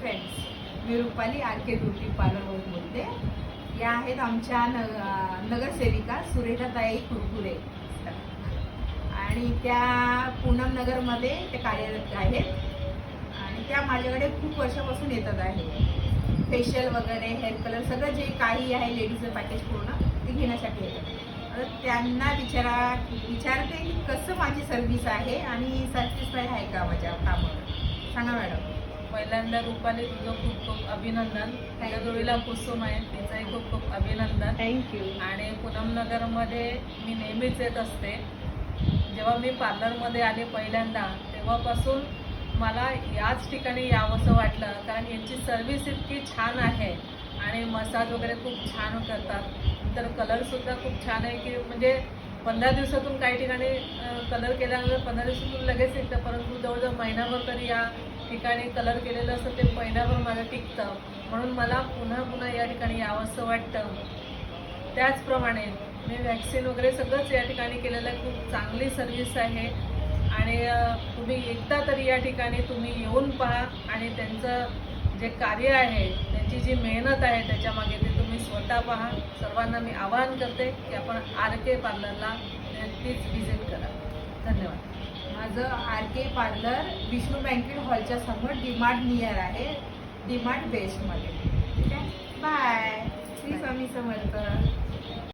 Friends, मी Rupali RK. Beauty पार्लरवरून बोलते. या आहेत आमच्या नगरसेविका सुरेखाताई कुरकुरे आणि त्या पूनम नगरमध्ये ते कार्यरत आहेत आणि त्या माझ्याकडे खूप वर्षापासून येतात आहे. फेशियल वगैरे, हेअर कलर सगळं जे काही आहे लेडीजचं पॅकेज पूर्ण ते घेण्यासाठी येतात. त्यांना विचारते की कसं माझी सर्व्हिस आहे आणि सॅटिस्फाईड आहे का माझ्या कामावर. सांगा मॅडम. पहिल्यांदा रुपाली तुझं खूप खूप अभिनंदन. त्या जोडीला कुसुम आहे, तिचंही खूप खूप अभिनंदन. थँक्यू. आणि पूनम नगरमध्ये मी नेहमीच येत असते. जेव्हा मी पार्लरमध्ये आले पहिल्यांदा तेव्हापासून मला याच ठिकाणी यावंसं वाटलं, कारण यांची सर्व्हिस इतकी छान आहे आणि मसाज वगैरे खूप छान करतात. नंतर कलरसुद्धा खूप छान आहे की म्हणजे 15 दिवसातून काही ठिकाणी कलर केल्यानंतर 15 दिवसातून लगेच येतं, परंतु जवळजवळ महिनाभर तरी या ठिकाणी कलर केलेलं असतं ते महिनाभर माझं टिकतं. म्हणून मला पुन्हा पुन्हा या ठिकाणी यावंसं वाटतं. त्याचप्रमाणे मी वॅक्सिन वगैरे सगळंच या ठिकाणी केलेलं आहे. खूप चांगली सर्व्हिस आहे आणि तुम्ही एकदा तरी या ठिकाणी तुम्ही येऊन पहा आणि त्यांचं जे कार्य आहे, त्यांची जी मेहनत आहे त्याच्यामागे ते तुम्ही स्वतः पहा. सर्वांना मी आवाहन करते की आपण आर.के. पार्लरला नक्कीच व्हिजिट करा. धन्यवाद. माझं आर.के. पार्लर विष्णू बँकेट हॉलच्या समोर डीमार्ट नियर आहे, डीमार्ट वेस्टमध्ये. ठीक आहे. बाय. श्री स्वामी समर्थ.